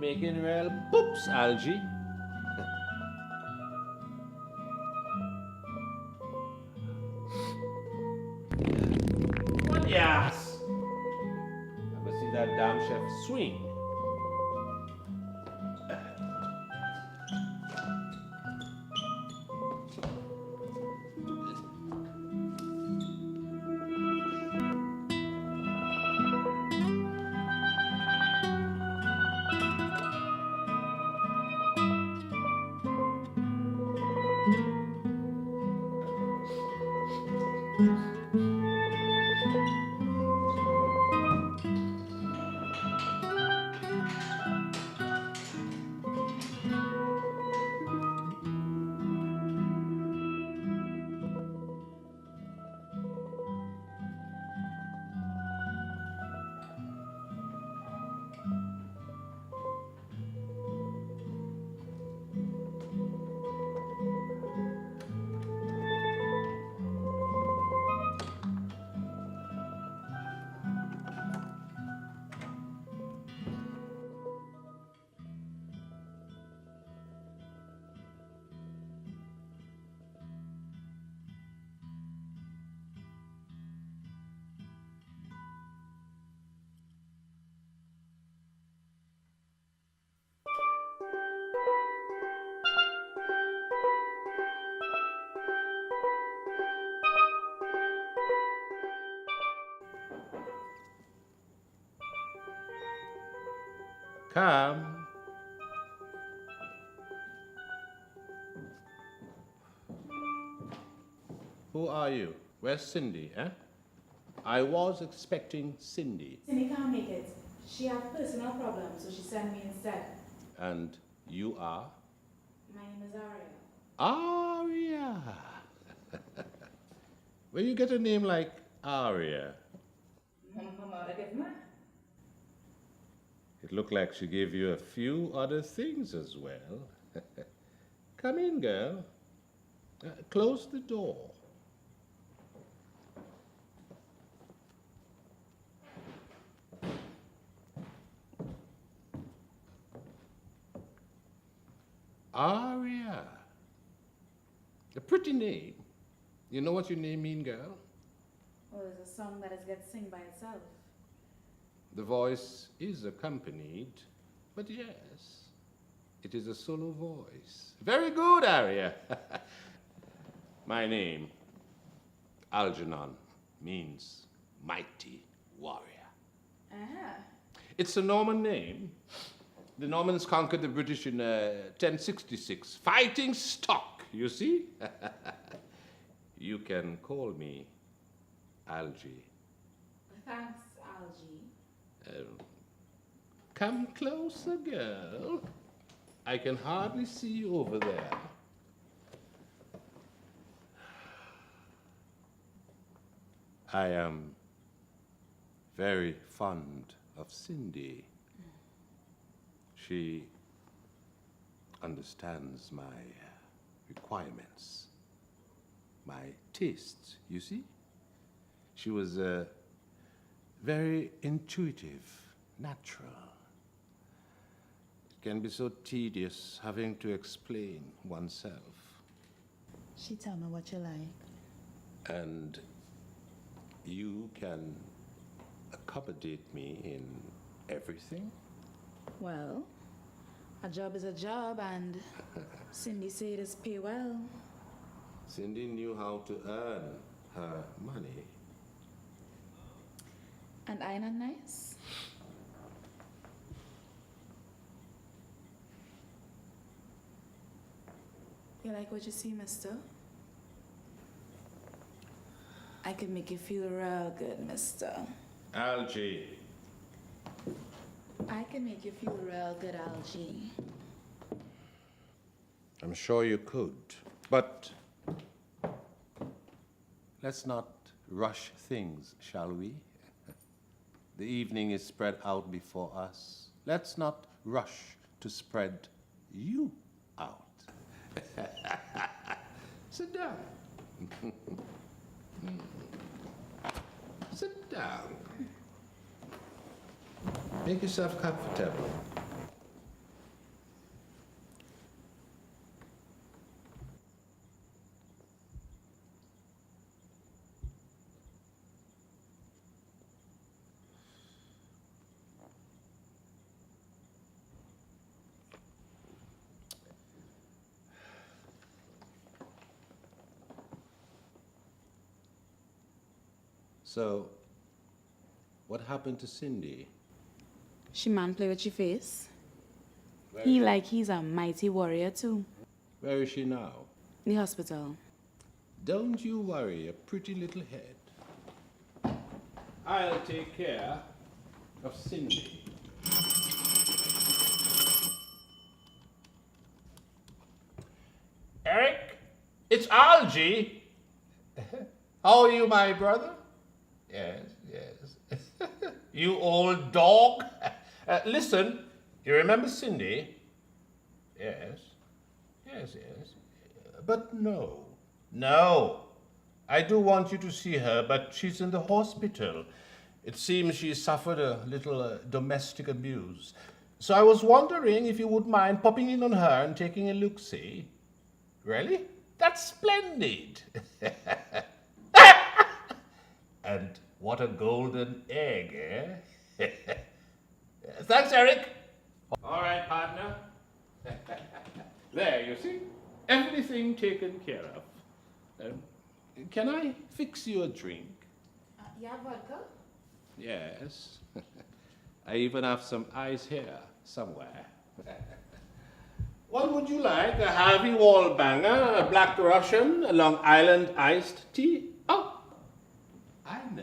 You're making real poops, Algie. What yes? Ever see that damn chef swing? Come. Who are you? Where's Cindy, eh? I was expecting Cindy. Cindy can't make it. She had personal problems, so she sent me instead. And you are? My name is Aria. Aria. Where you get a name like Aria? Mama, give me. It looked like she gave you a few other things as well. Come in, girl. Close the door. Aria. A pretty name. You know what your name means, girl? Oh, it's a song that gets sing by itself. The voice is accompanied, but yes, it is a solo voice. Very good, Aria. My name, Algernon, means mighty warrior. Ah. It's a Norman name. The Normans conquered the British in 1066. Fighting stock, you see? You can call me Algie. Thanks, Algie. Come closer, girl. I can hardly see you over there. I am very fond of Cindy. She understands my requirements, my tastes, you see? She was very intuitive, natural. It can be so tedious having to explain oneself. She tell me what you like. And you can accommodate me in everything? Well, a job is a job, and Cindy said it is pay well. Cindy knew how to earn her money. And I not nice? You like what you see, mister? I can make you feel real good, mister. Algie. I can make you feel real good, Algie. I'm sure you could, but let's not rush things, shall we? The evening is spread out before us. Let's not rush to spread you out. Sit down. Sit down. Make yourself comfortable. So, what happened to Cindy? She man play with your face. Where He is- like he's a mighty warrior too. Where is she now? The hospital. Don't you worry, a pretty little head. I'll take care of Cindy. Eric, it's Algie. How are you, my brother? Yes, yes. You old dog. Listen, you remember Cindy? Yes, yes, yes. But no, no. I do want you to see her, but she's in the hospital. It seems she suffered a little domestic abuse. So I was wondering if you would mind popping in on her and taking a look-see. Really? That's splendid. And what a golden egg, eh? Thanks, Eric. All right, partner. There, you see? Everything taken care of. Can I fix you a drink? Yeah, vodka? Yes. I even have some ice here somewhere. What would you like? A Harvey Wallbanger, a Black Russian, a Long Island iced tea? Oh, I know.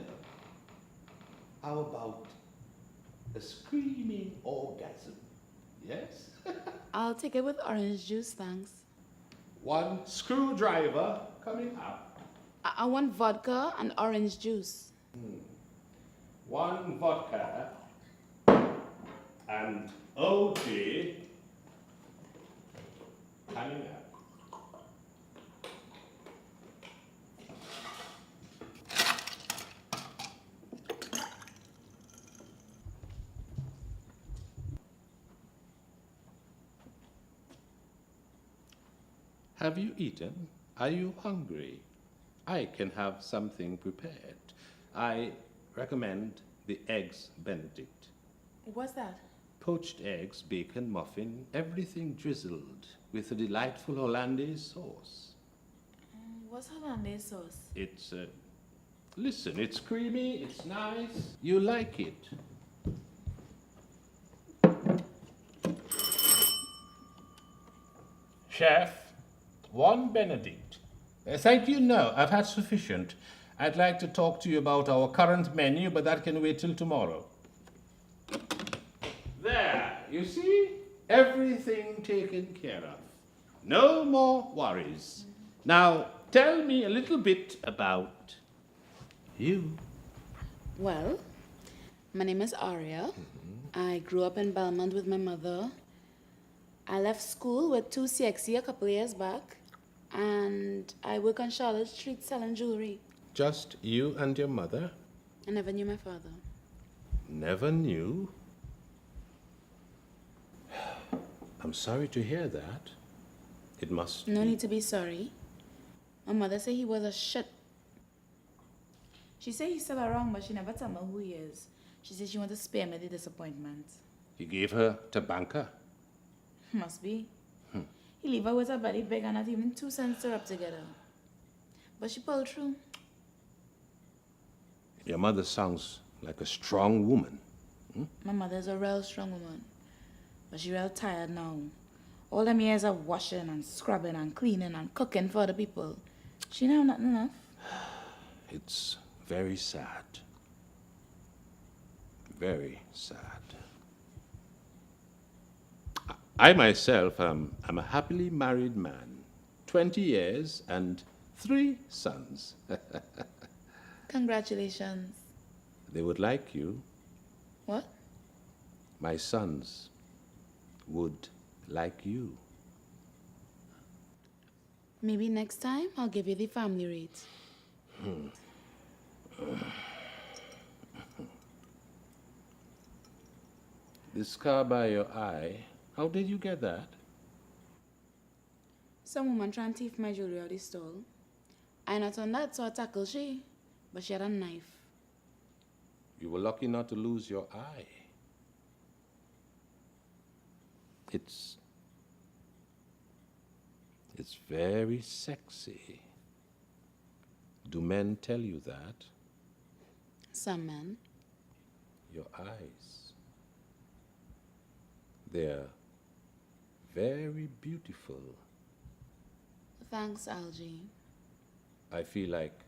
How about a screaming orgasm? Yes? I'll take it with orange juice, thanks. One screwdriver coming up. I want vodka and orange juice. One vodka and OJ coming up. Have you eaten? Are you hungry? I can have something prepared. I recommend the eggs Benedict. What's that? Poached eggs, bacon, muffin, everything drizzled with a delightful Hollandaise sauce. What's Hollandaise sauce? It's, listen, it's creamy, it's nice. You like it. Chef, one Benedict. Thank you, no, I've had sufficient. I'd like to talk to you about our current menu, but that can wait till tomorrow. There, you see? Everything taken care of. No more worries. Now, tell me a little bit about you. Well, my name is Aria. I grew up in Belmont with my mother. I left school with 2 CXC a couple years back, and I work on Charlotte Street selling jewelry. Just you and your mother? I never knew my father. Never knew? I'm sorry to hear that. It must No be... need to be sorry. My mother said he was a shit. She said he's still around, but she never told me who he is. She said she wanted to spare me the disappointment. You gave her to banker? Must be. He leave her with her body big and not even 2 cents to rub together. But she pulled through. Your mother sounds like a strong woman. My mother's a real strong woman. But she real tired now. All them years of washing and scrubbing and cleaning and cooking for other people. She know nothing enough. It's very sad. Very sad. I myself am a happily married man. 20 years and 3 sons. Congratulations. They would like you. What? My sons would like you. Maybe next time I'll give you the family rate. This scar by your eye, how did you get that? Some woman trying to thief my jewelry out the store. I not on that, so I tackle she. But she had a knife. You were lucky not to lose your eye. It's very sexy. Do men tell you that? Some men. Your eyes. They're very beautiful. Thanks, Algie. I feel like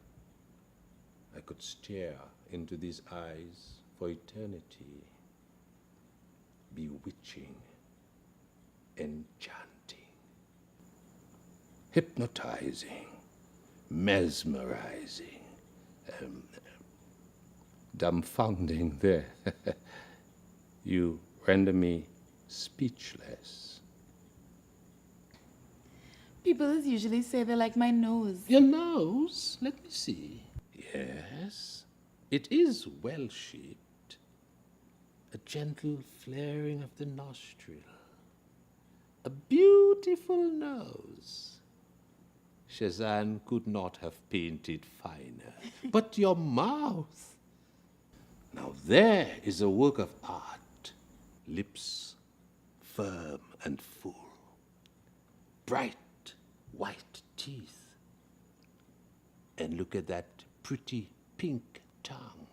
I could stare into these eyes for eternity. Bewitching, enchanting, hypnotizing, mesmerizing, dumbfounding there. You render me speechless. People usually say they like my nose. Your nose? Let me see. Yes, it is well shaped. A gentle flaring of the nostril. A beautiful nose. Cézanne could not have painted finer. But your mouth. Now there is a work of art. Lips firm and full. Bright white teeth. And look at that pretty pink tongue.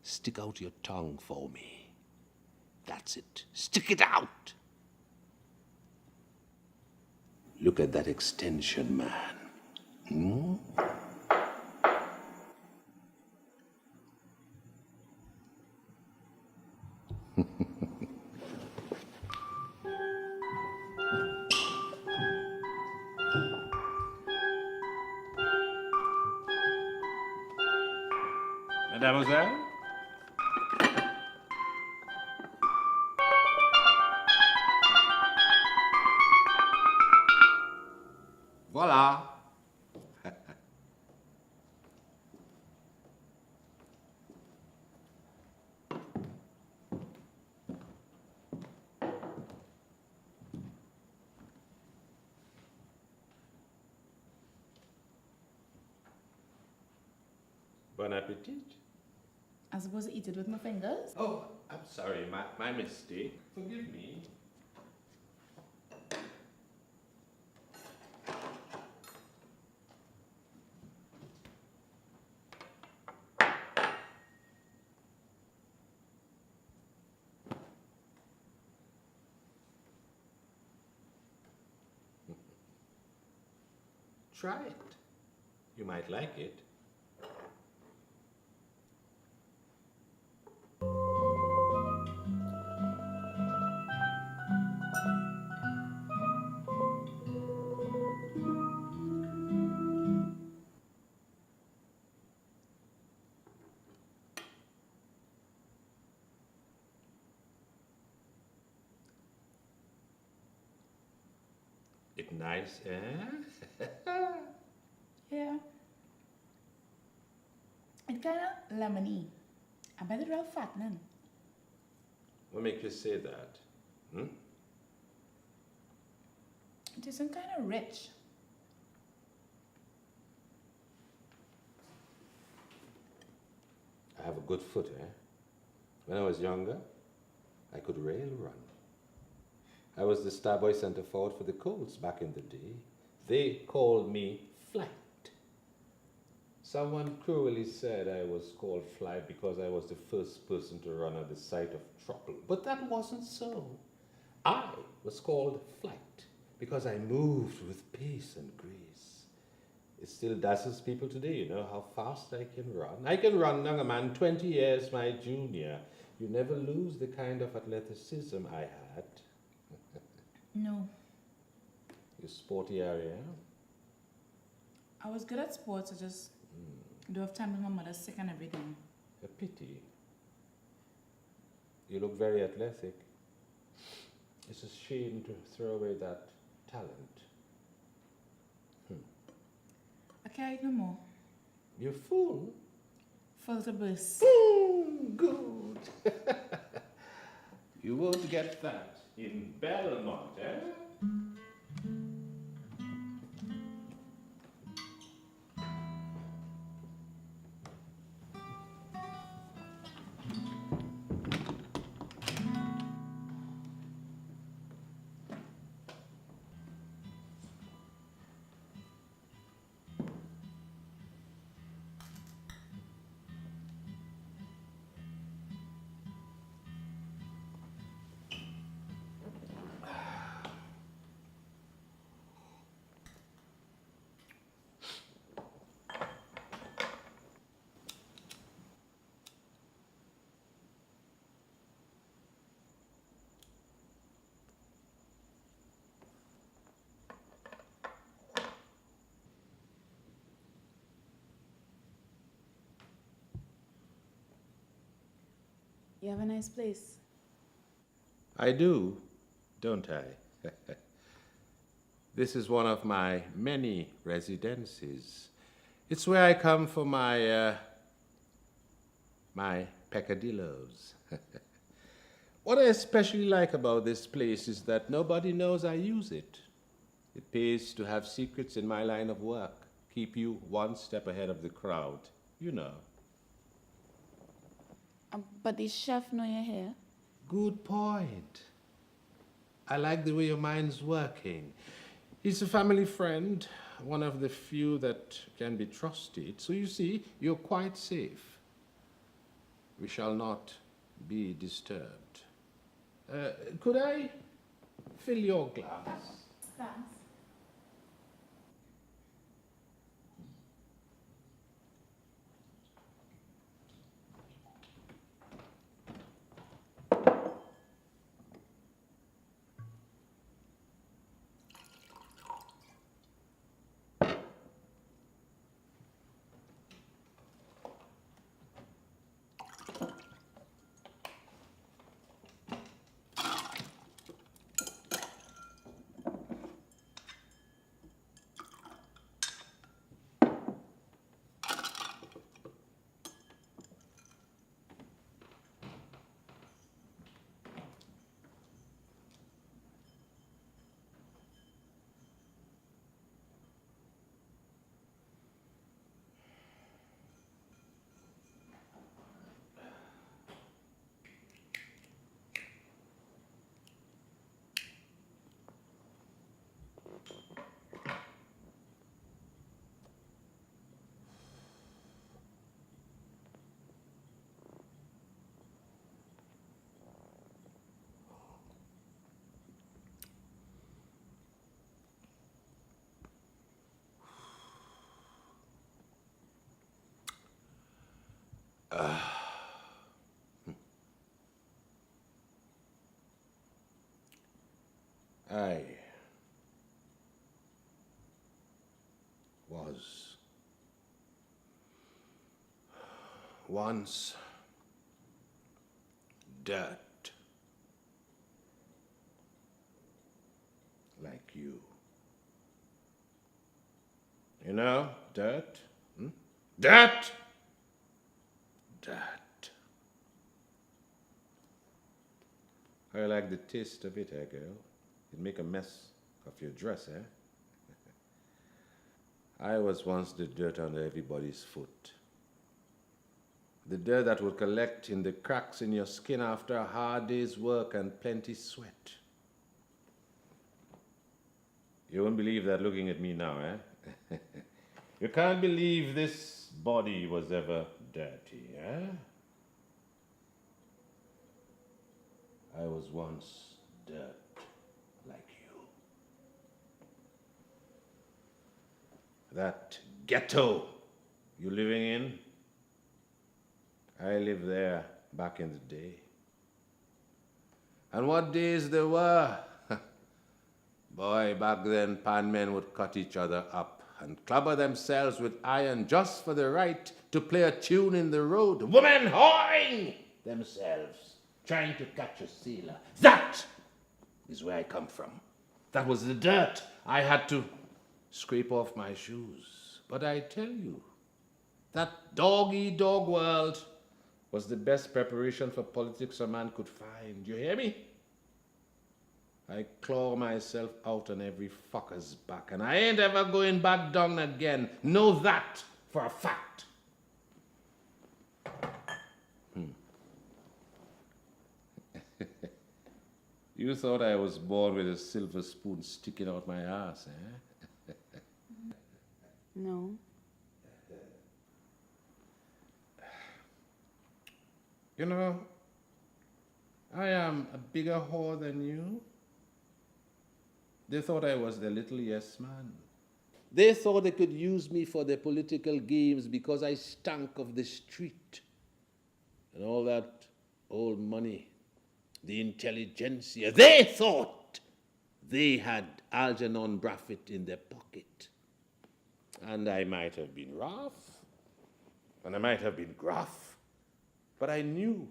Stick out your tongue for me. That's it. Stick it out. Look at that extension, man. Hmm? Mademoiselle? Voila. Bon appetit. I'm supposed to eat it with my fingers? Oh, I'm sorry, my mistake. Forgive me. Try it. You might like it. It's nice, eh? Yeah. It's kind of lemony. I bet it's real fattening. What makes you say that? Hmm? It isn't kind of rich. I have a good foot, eh? When I was younger, I could rail run. I was the starboy center forward for the Colts back in the day. They called me Flight. Someone cruelly said I was called Flight because I was the first person to run at the site of trouble. But that wasn't so. I was called Flight because I moved with pace and grace. It still dazzles people today, you know, how fast I can run. I can run, young man, 20 years my junior. You never lose the kind of athleticism I had. No. You sporty area. I was good at sports, I just don't have time with my mother's sick and everything. A pity. You look very athletic. It's a shame to throw away that talent. I can't eat no more. You fool. Full to burst. Good. You won't get that in Belmont, eh? You have a nice place. I do, don't I? This is one of my many residences. It's where I come for my peccadillos. What I especially like about this place is that nobody knows I use it. It pays to have secrets in my line of work. Keep you one step ahead of the crowd, you know. But the chef know you're here. Good point. I like the way your mind's working. He's a family friend, one of the few that can be trusted. So you see, you're quite safe. We shall not be disturbed. Could I fill your glass? Thanks. I was once dirt like you. You know, dirt? Dirt! Dirt. I like the taste of it, girl. It'd make a mess of your dress, eh? I was once the dirt under everybody's foot. The dirt that would collect in the cracks in your skin after a hard day's work and plenty sweat. You won't believe that looking at me now, eh? You can't believe this body was ever dirty, eh? I was once dirt like you. That ghetto you living in, I lived there back in the day. And what days there were. Boy, back then pan men would cut each other up and clobber themselves with iron just for the right to play a tune in the road. Women whoring themselves, trying to catch a sailor. That is where I come from. That was the dirt I had to scrape off my shoes. But I tell you, that dog-eat-dog world was the best preparation for politics a man could find. You hear me? I claw myself out on every fucker's back, and I ain't ever going back down again. Know that for a fact. You thought I was born with a silver spoon sticking out my ass, eh? No. You know, I am a bigger whore than you. They thought I was the little yes man. They thought they could use me for their political games because I stank of the street and all that old money, the intelligentsia. They thought they had Algernon Braffett in their pocket. And I might have been rough, and I might have been gruff, but I knew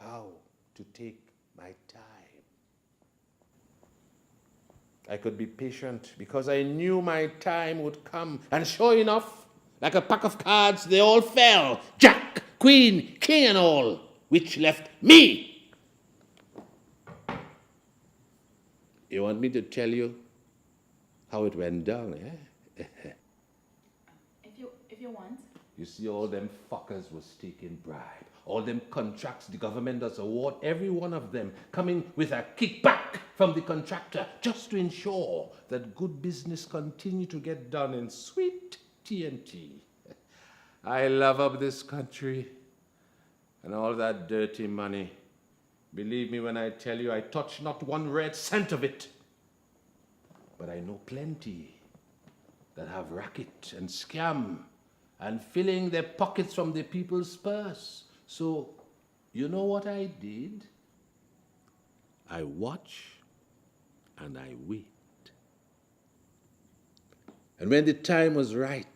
how to take my time. I could be patient because I knew my time would come. And sure enough, like a pack of cards, they all fell. Jack, Queen, King and all, which left me. You want me to tell you how it went down, eh? If you want. You see, all them fuckers was taking bribe. All them contracts the government does award, every one of them coming with a kickback from the contractor just to ensure that good business continue to get done in sweet TNT. I love up this country and all that dirty money. Believe me when I tell you I touch not one red cent of it. But I know plenty that have racket and scam and filling their pockets from the people's purse. So, you know what I did? I watch and I wait. And when the time was right,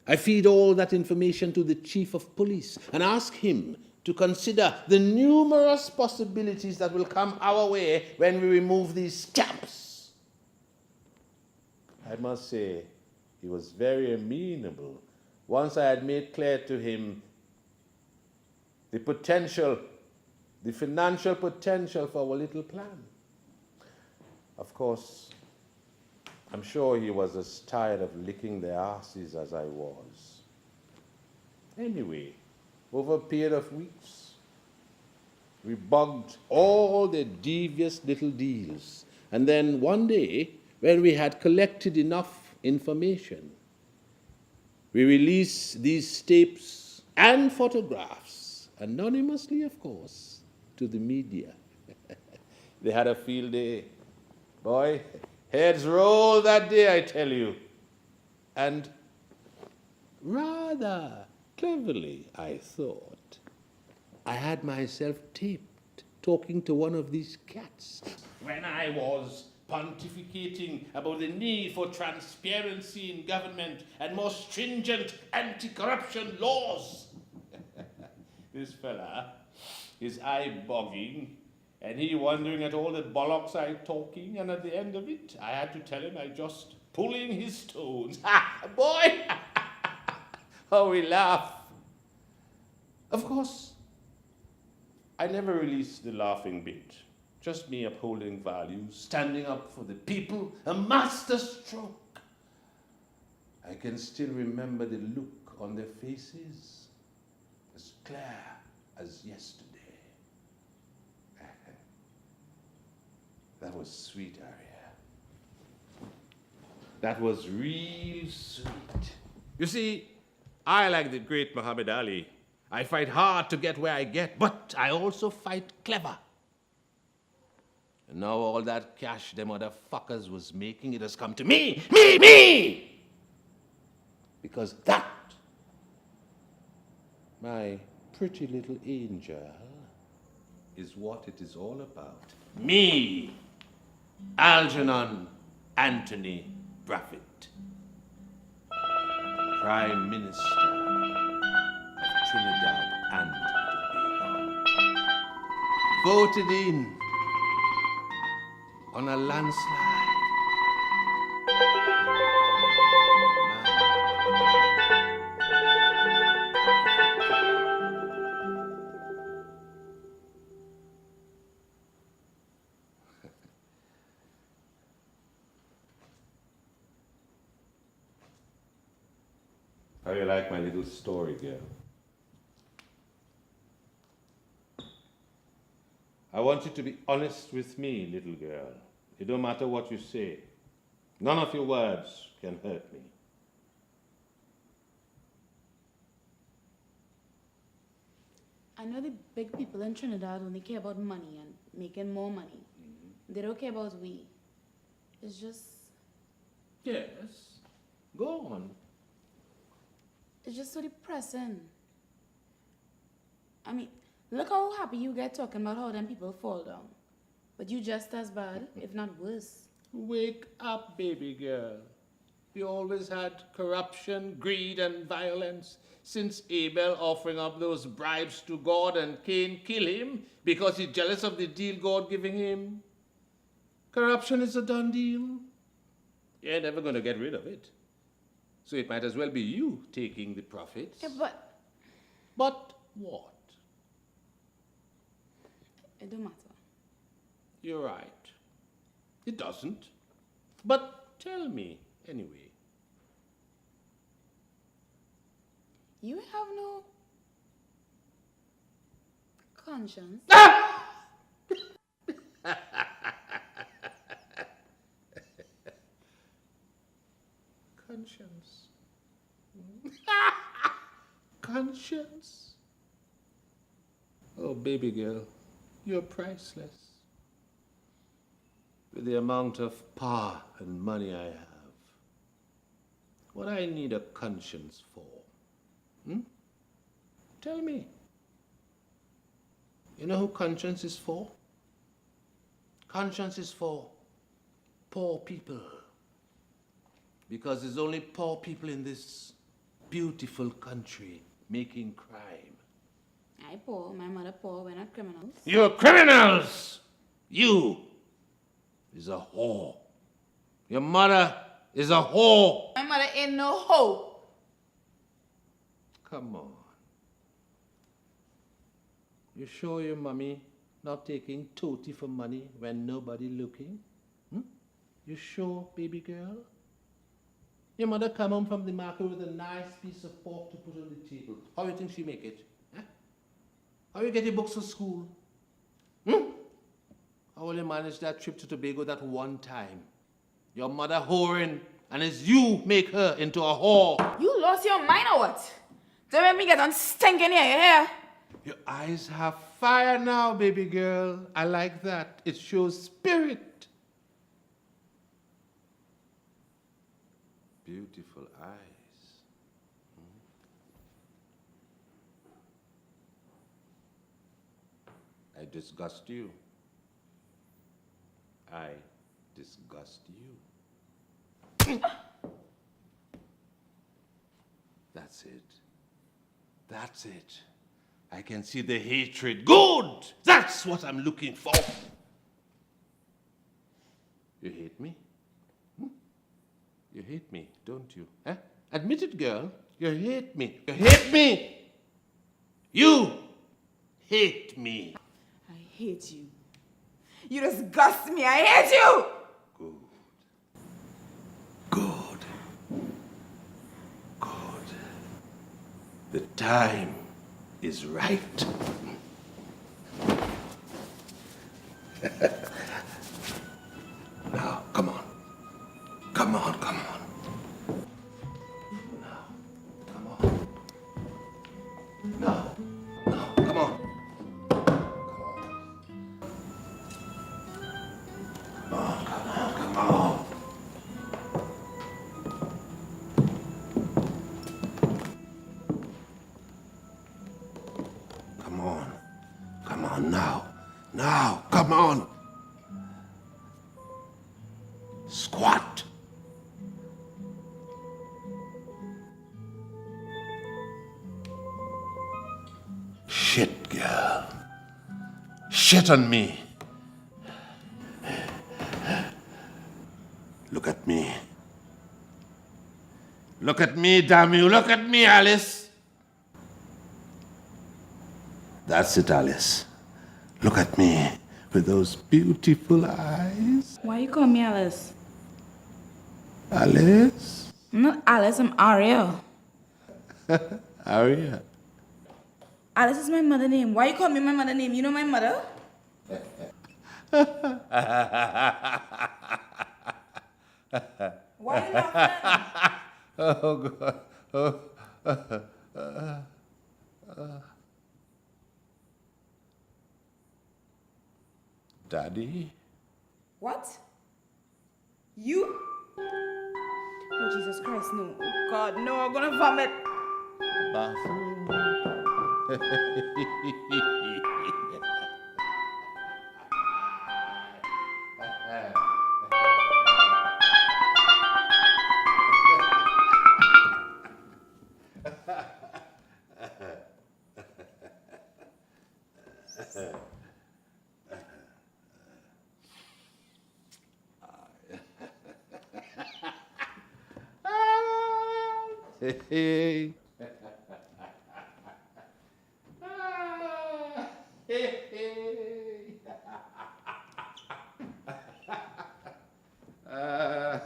I feed all that information to the chief of police and ask him to consider the numerous possibilities that will come our way when we remove these stamps. I must say, he was very amenable once I had made clear to him the potential, the financial potential for our little plan. Of course, I'm sure he was as tired of licking their asses as I was. Anyway, over a period of weeks, we bugged all the devious little deals. And then one day, when we had collected enough information, we released these tapes and photographs, anonymously, of course, to the media. They had a field day. Boy, heads rolled that day, I tell you. And rather cleverly, I thought, I had myself taped talking to one of these cats when I was pontificating about the need for transparency in government and more stringent anti-corruption laws. This fella, his eye bogging, and he wondering at all the bollocks I talking, and at the end of it, I had to tell him I just pulling his toes. Ha! Boy! How we laugh. Of course, I never released the laughing bit. Just me upholding values, standing up for the people, a master stroke. I can still remember the look on their faces, as clear as yesterday. That was sweet, Arya. That was real sweet. You see, I, like the great Muhammad Ali, I fight hard to get where I get, but I also fight clever. And now all that cash them other fuckers was making, it has come to me! Because that, my pretty little angel, is what it is all about. Me, Algernon Anthony Braffett, Prime Minister of Trinidad and Tobago, voted in on a landslide. How do you like my little story, girl? I want you to be honest with me, little girl. It don't matter what you say. None of your words can hurt me. I know the big people in Trinidad only care about money and making more money. Mm-hmm. They don't care about we. It's just... Yes. Go on. It's just so depressing. I mean, look how happy you get talking about how them people fall down. But you just as bad, if not worse. Wake up, baby girl. You always had corruption, greed, and violence. Since Abel offering up those bribes to God and Cain kill him because he's jealous of the deal God giving him. Corruption is a done deal. You're never going to get rid of it. So it might as well be you taking the profits. Yeah, but But what? it don't matter. You're right. It doesn't. But tell me anyway. You have no conscience. Conscience. Conscience. Oh, baby girl, you're priceless. With the amount of power and money I have, what I need a conscience for? Tell me. You know who conscience is for? Conscience is for poor people. Because there's only poor people in this beautiful country making crime. I poor, my mother poor, we're not criminals. You're criminals! You is a whore. Your mother is a whore. My mother ain't no hoe. Come on. You sure your mommy not taking tooty for money when nobody looking? You sure, baby girl? Your mother come home from the market with a nice piece of pork to put on the table. How do you think she make it? How you get your books for school? How will you manage that trip to Tobago that one time? Your mother whoring, and it's you make her into a whore. You lost your mind or what? Don't make me get on stinking your hair. Your eyes have fire now, baby girl. I like that. It shows spirit. Beautiful eyes. I disgust you. I disgust you. That's it. That's it. I can see the hatred. Good! That's what I'm looking for. You hate me? You hate me, don't you? Admit it, girl. You hate me. You hate me! You hate me. I hate you. You disgust me. I hate you! Good. The time is right. Now, come on. Now, come on. No, come on. Come on. Come on now, come on. Squat. Shit, girl. Shit on me. Look at me. Look at me, damn you. Look at me, Alice. That's it, Alice. Look at me with those beautiful eyes. Why you call me Alice? Alice? I'm not Alice, I'm Aria. Aria. Alice is my mother name. Why you call me my mother name? You know my mother? Why are you laughing? Oh, God. Daddy? What? You? Oh, Jesus Christ, no. Oh, God, no, I'm gonna vomit. Bathroom. Hey. Ah, hey, hey. Ah.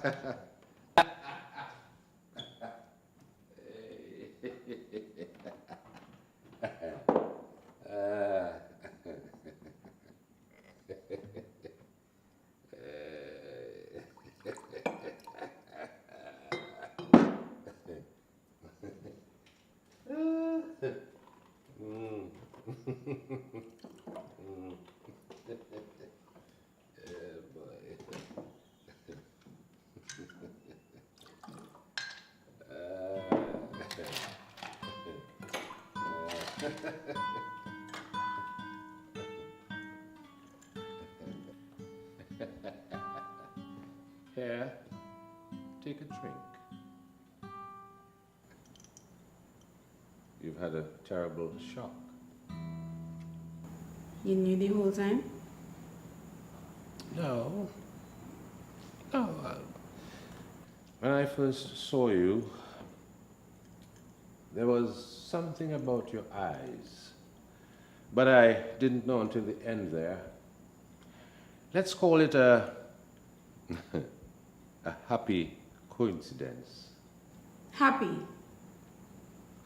Here, take a drink. You've had a terrible shock. You knew the whole time? No. No. When I first saw you, there was something about your eyes. But I didn't know until the end there. Let's call it a happy coincidence. Happy.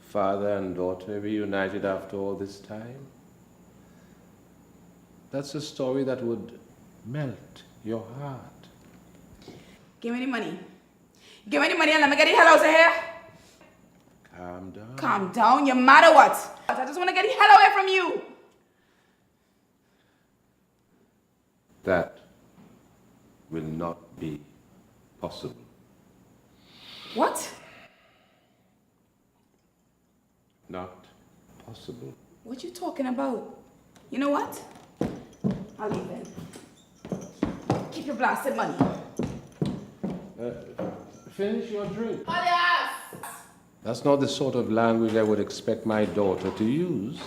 Father and daughter reunited after all this time. That's a story that would melt your heart. Give me the money. Give me the money and let me get the hell out of here. Calm down. Calm down. You mad or what? I just want to get the hell away from you. That will not be possible. What? Not possible. What you talking about? You know what? I'll leave then. Keep your blasted money. Finish your drink. Alias! That's not the sort of language I would expect my daughter to use.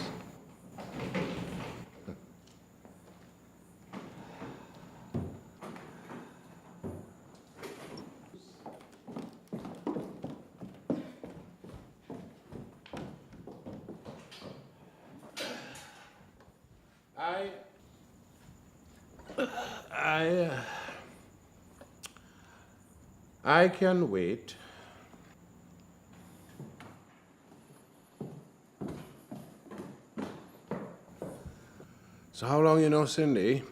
I can wait. So how long you know Cindy?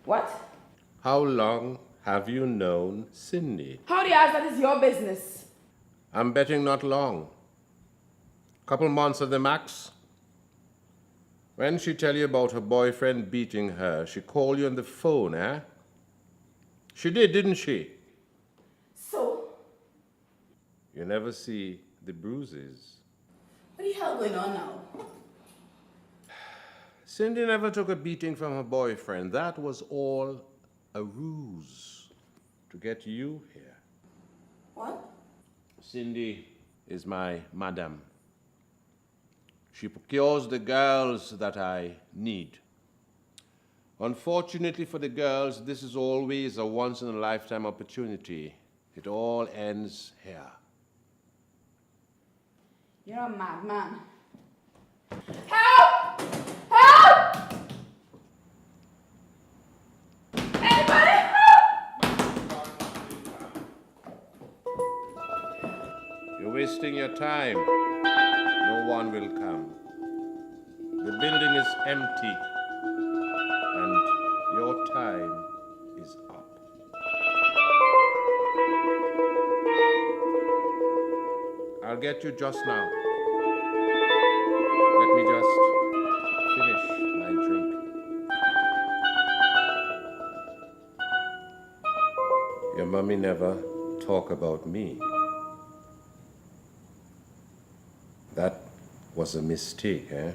What? How long have you known Cindy? How the ass that is your business? I'm betting not long. Couple months at the max. When she tell you about her boyfriend beating her, she called you on the phone, eh? She did, didn't she? So? You never see the bruises. What the hell going on now? Cindy never took a beating from her boyfriend. That was all a ruse to get you here. What? Cindy is my madam. She procures the girls that I need. Unfortunately for the girls, this is always a once-in-a-lifetime opportunity. It all ends here. You're a madman. Help! Help! Anybody help! You're wasting your time. No one will come. The building is empty, and your time is up. I'll get you just now. Let me just finish my drink. Your mommy never talk about me. That was a mistake, eh?